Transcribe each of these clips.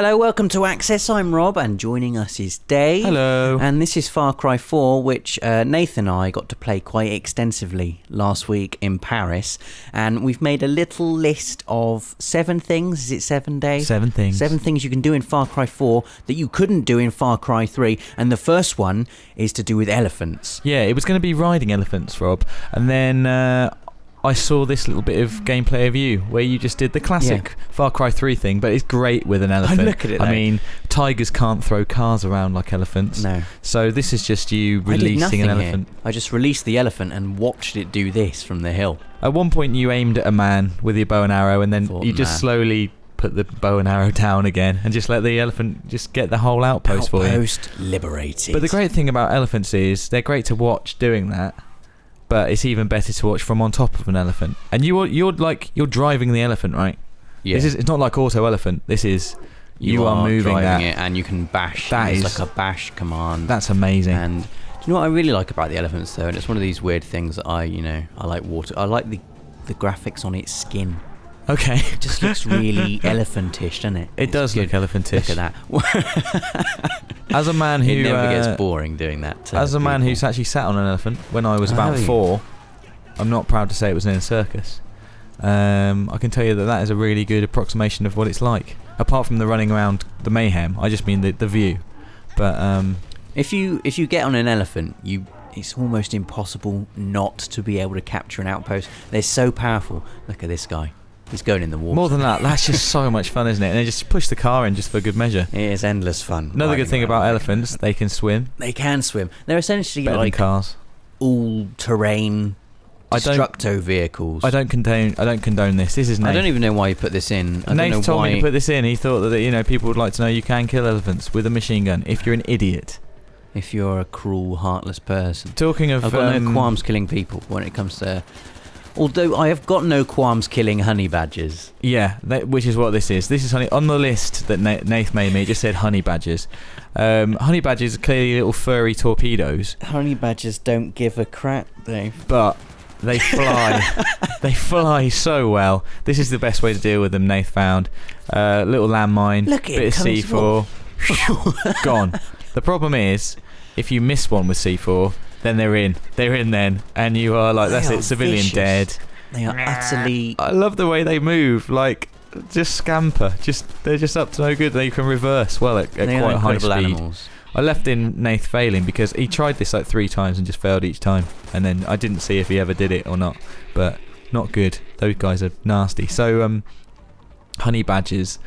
Hello, welcome to Access. I'm Rob, and joining us is Dave. Hello. And this is Far Cry 4, which Nathan and I got to play quite extensively last week in Paris. And we've made a little list of 7 things. Is it 7 days? 7 things. 7 things you can do in Far Cry 4 that you couldn't do in Far Cry 3. And the first one is to do with elephants. Yeah, it was going to be riding elephants, Rob. And then I saw this little bit of gameplay of you where you just did the classic Far Cry 3 thing, but it's great with an elephant. Look at it, though. I mean, tigers can't throw cars around like elephants. No. So this is just you releasing an elephant. Here. I just released the elephant and watched it do this from the hill. At one point you aimed at a man with your bow and arrow, and then you just slowly put the bow and arrow down again and just let the elephant just get the whole outpost for you. Outpost liberated. But the great thing about elephants is they're great to watch doing that. But it's even better to watch from on top of an elephant. And you're driving the elephant, right? Yeah. It's not like auto elephant. This is you are moving driving that. it, and you can bash. It's like a bash command. That's amazing. And do you know what I really like about the elephants though? And it's one of these weird things that I like water. I like the graphics on its skin. Okay. It just looks really elephantish, doesn't it? It does look elephantish. Look at that. As a man who it never gets boring doing that. As a man who's actually sat on an elephant when I was about 4, I'm not proud to say it was in a circus. I can tell you that is a really good approximation of what it's like. Apart from the running around, the mayhem, I just mean the view. But if you get on an elephant, it's almost impossible not to be able to capture an outpost. They're so powerful. Look at this guy. He's going in the water. More than that, that's just so much fun, isn't it? And then just push the car in just for good measure. It is endless fun. Another good thing about elephants, they can swim. They can swim. They're essentially better like than cars. All-terrain destructo vehicles. I don't condone this. This is Nate. I don't even know why you put this in. Nate told me to put this in. He thought that people would like to know you can kill elephants with a machine gun if you're an idiot. If you're a cruel, heartless person. Talking of, I've got no qualms killing people when it comes to. Although I have got no qualms killing honey badgers. Yeah, which is what this is. This is honey on the list that Nath made me. It just said honey badgers. Honey badgers are clearly little furry torpedoes. Honey badgers don't give a crap, Dave. But they fly. They fly so well. This is the best way to deal with them. Nath found little landmine, bit of C4, gone. The problem is, if you miss one with C4. Then they're in then, and you are like, that's it, civilian vicious. Dead. They are utterly. I love the way they move, like just scamper. They're just up to no good. They can reverse well at quite high speed. Animals. I left in Nath failing because he tried this like 3 times and just failed each time, and then I didn't see if he ever did it or not. But not good. Those guys are nasty. So honey badgers.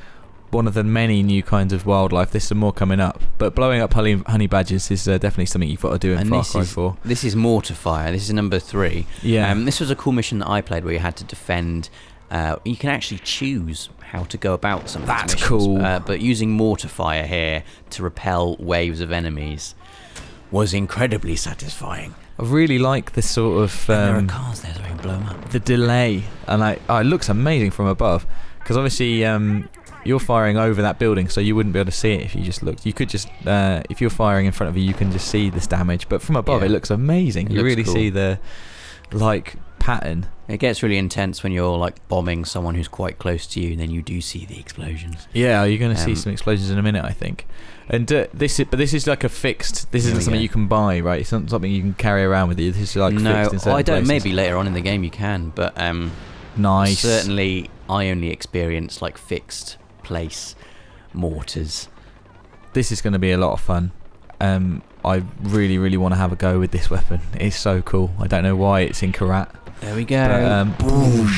One of the many new kinds of wildlife. There's some more coming up, but blowing up honey badgers is definitely something you've got to do in Far Cry 4. This is Mortifier. This is number 3. Yeah. This was a cool mission that I played where you had to defend. You can actually choose how to go about some of these missions. Cool. But using Mortifier here to repel waves of enemies was incredibly satisfying. I really like this sort of. There are cars there, so I can blow them up. The delay, and it looks amazing from above, because obviously. You're firing over that building, so you wouldn't be able to see it if you just looked. You could just, if you're firing in front of you, you can just see this damage. But from above, it looks amazing. You really see the, pattern. It gets really intense when you're, bombing someone who's quite close to you, and then you do see the explosions. Yeah, you're going to see some explosions in a minute, I think. And this is like a fixed. This isn't something you can buy, right? It's not something you can carry around with you. This is fixed in certain places. Maybe later on in the game you can, but nice. Certainly, I only experience fixed place mortars. This is going to be a lot of fun. I really, really want to have a go with this weapon. It's so cool. I don't know why it's in Karat. There we go. Boom.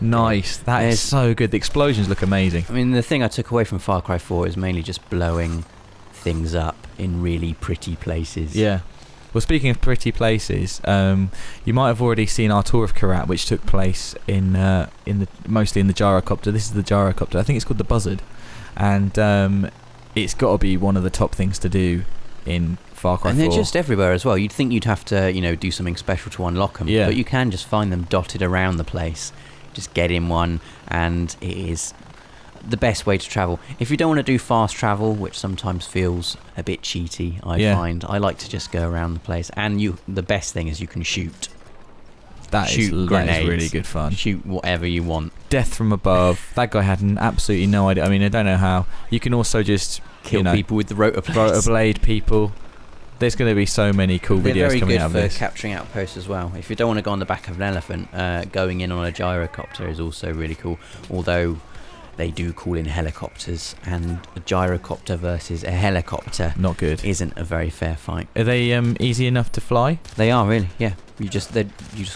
Nice. That is so good. The explosions look amazing. I mean, the thing I took away from Far Cry 4 is mainly just blowing things up in really pretty places. Yeah. Well, speaking of pretty places, you might have already seen our tour of Karat, which took place mostly in the gyrocopter. This is the gyrocopter. I think it's called the Buzzard, and it's got to be one of the top things to do in Far Cry 4. And they're just everywhere as well. You'd think you'd have to, do something special to unlock them, but you can just find them dotted around the place. Just get in one, and it is the best way to travel. If you don't want to do fast travel, which sometimes feels a bit cheaty, I find, I like to just go around the place. And the best thing is you can shoot. That is really good fun. Shoot whatever you want. Death from above. That guy had absolutely no idea. I mean, I don't know how. You can also just kill people with the rotor blades. Rotor blade people. There's going to be so many cool videos coming out of this. They're very good for capturing outposts as well. If you don't want to go on the back of an elephant, going in on a gyrocopter is also really cool. Although they do call in helicopters, and a gyrocopter versus a helicopter not good. Isn't a very fair fight. Are they easy enough to fly? They are really, yeah. You just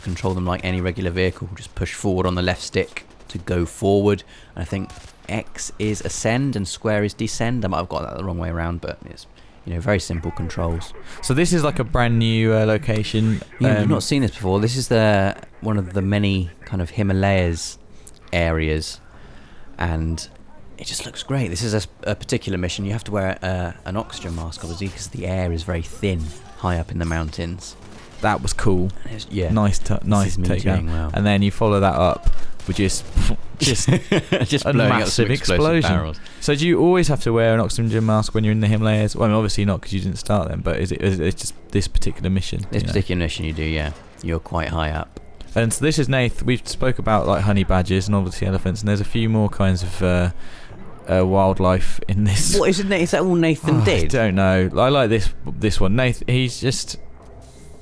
control them like any regular vehicle. Just push forward on the left stick to go forward. And I think X is ascend and square is descend. I might have got that the wrong way around, but it's very simple controls. So this is like a brand new location. Yeah, we've not seen this before. This is one of the many kind of Himalayas areas, and it just looks great. This is a particular mission. You have to wear an oxygen mask, obviously, because the air is very thin high up in the mountains. That was cool. Nice takedown. Well. And then you follow that up with just a massive explosion. Barrels. So do you always have to wear an oxygen mask when you're in the Himalayas? Well, I mean, obviously not, because you didn't start them. But is it just this particular mission? This particular mission you do, yeah. You're quite high up. And so this is Nath. We've spoke about like honey badgers and obviously elephants, and there's a few more kinds of wildlife in this. What is it? Is that all Nathan did? I don't know. I like this one. Nath. He's just.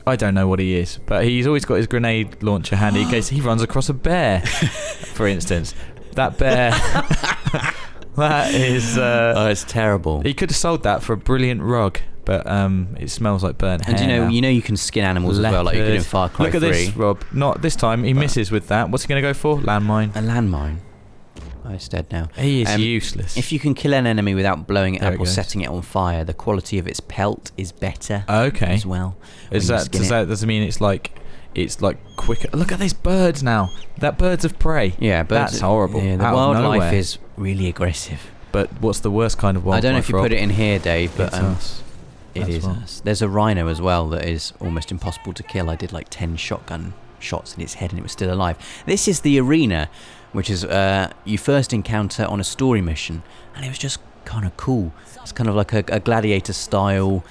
I don't know what he is, but he's always got his grenade launcher handy in case he runs across a bear, for instance. That bear. That is. It's terrible. He could have sold that for a brilliant rug. But it smells like burnt hair. And you can skin animals as well, like you could in Far Cry 3. Look at this, Rob. Not this time. He misses with that. What's he going to go for? Landmine. A landmine. Oh, it's dead now. He is useless. If you can kill an enemy without blowing it up or setting it on fire, the quality of its pelt is better. Okay. As well. Does that mean it's like quicker? Look at these birds now. That birds of prey. Yeah, that's horrible. Yeah, the wildlife is really aggressive. But what's the worst kind of wildlife? I don't know if you put it in here, Dave, but it's us. It is us. There's a rhino as well that is almost impossible to kill. I did like 10 shotgun shots in its head and it was still alive. This is the arena, which is you first encounter on a story mission, and it was just kind of cool. It's kind of like a gladiator style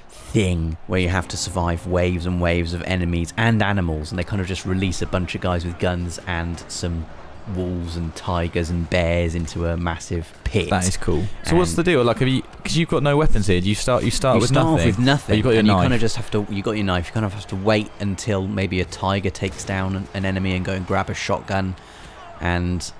thing where you have to survive waves and waves of enemies and animals, and they kind of just release a bunch of guys with guns and some wolves and tigers and bears into a massive pit. That is cool. So what's the deal? Like, because you've got no weapons here, you start with nothing. You start off with nothing. You got your knife. You kind of just have to. You got your knife. You kind of have to wait until maybe a tiger takes down an enemy and go and grab a shotgun, and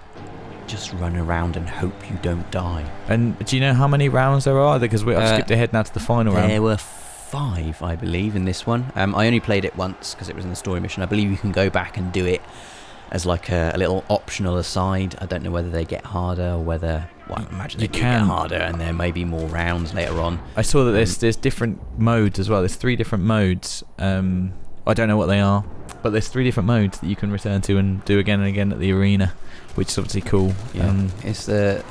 just run around and hope you don't die. And do you know how many rounds there are? Because I've skipped ahead now to the final round. There were 5, I believe, in this one. I only played it once because it was in the story mission. I believe you can go back and do it as like a little optional aside. I don't know whether they get harder or whether. Well, I imagine they get harder, and there may be more rounds later on. I saw that there's different modes as well. There's 3 different modes. I don't know what they are, but there's 3 different modes that you can return to and do again and again at the arena, which is obviously cool. Yeah, it's a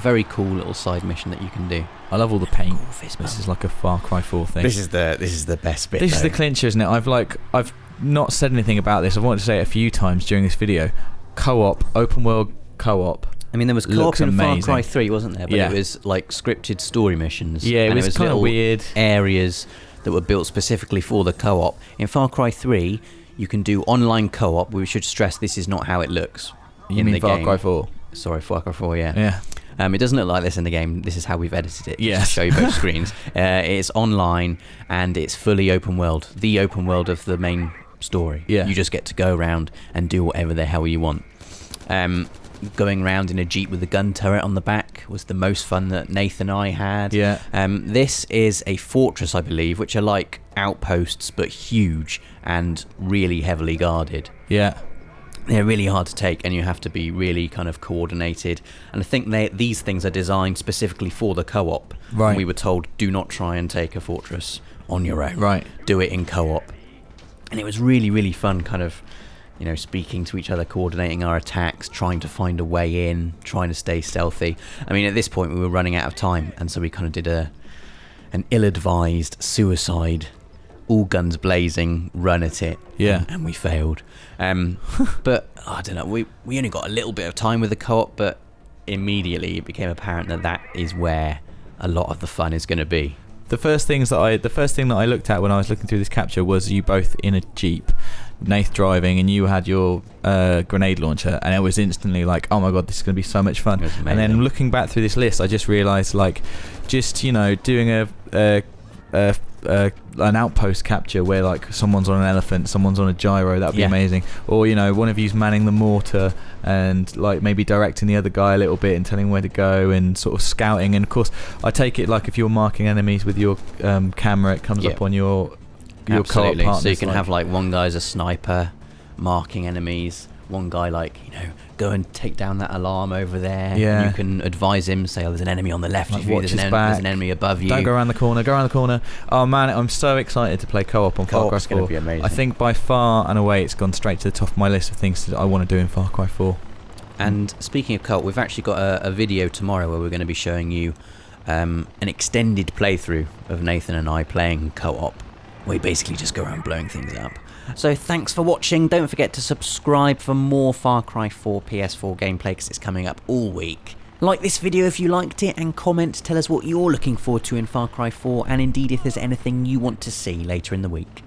very cool little side mission that you can do. I love all the paint. This is like a Far Cry 4 thing. This is the best bit. This is the clincher, isn't it? I've not said anything about this. I've wanted to say it a few times during this video. Co-op, open world co-op. I mean, there was co-op in Far Cry 3, wasn't there? But it was like scripted story missions. Yeah, it was kind of weird. Areas that were built specifically for the co-op. In Far Cry 3, you can do online co-op. We should stress this is not how it looks in the game. Far Cry 4? Sorry, Far Cry 4, yeah. Yeah. It doesn't look like this in the game. This is how we've edited it. Yes. To show you both screens. It's online and it's fully open world. The open world of the main story. Yeah. You just get to go around and do whatever the hell you want. Going around in a jeep with a gun turret on the back was the most fun that Nathan and I had. Yeah. This is a fortress, I believe, which are like outposts but huge and really heavily guarded. Yeah. They're really hard to take, and you have to be really kind of coordinated. And I think these things are designed specifically for the co-op. Right. We were told, do not try and take a fortress on your own. Right. Do it in co-op. And it was really, really fun, kind of, speaking to each other, coordinating our attacks, trying to find a way in, trying to stay stealthy. I mean, at this point, we were running out of time, and so we kind of did an ill-advised suicide, all guns blazing, run at it. Yeah. And we failed. But I don't know, we only got a little bit of time with the co-op, but immediately it became apparent that is where a lot of the fun is going to be. The first thing that I looked at when I was looking through this capture was you both in a jeep. Nath driving, and you had your grenade launcher, and it was instantly like, oh my god, this is going to be so much fun. And then looking back through this list, I just realised, like, just doing an outpost capture where like someone's on an elephant, someone's on a gyro, that'd be amazing. Or one of you's manning the mortar and like maybe directing the other guy a little bit and telling where to go and sort of scouting. And of course, I take it like if you're marking enemies with your camera, it comes up on your co-op partners. So you can have like one guy's a sniper marking enemies, one guy like go and take down that alarm over there. And you can advise him, say, there's an enemy on the left, like, there's an enemy above you. Don't go around the corner. Oh man, I'm so excited to play co-op on Far Cry 4. Gonna be amazing. I think by far and away it's gone straight to the top of my list of things that I want to do in Far Cry 4. And speaking of co-op, we've actually got a video tomorrow where we're going to be showing you an extended playthrough of Nathan and I playing co-op. We basically just go around blowing things up. So thanks for watching. Don't forget to subscribe for more Far Cry 4 PS4 gameplay, because it's coming up all week. Like this video if you liked it, and comment, tell us what you're looking forward to in Far Cry 4, and indeed if there's anything you want to see later in the week.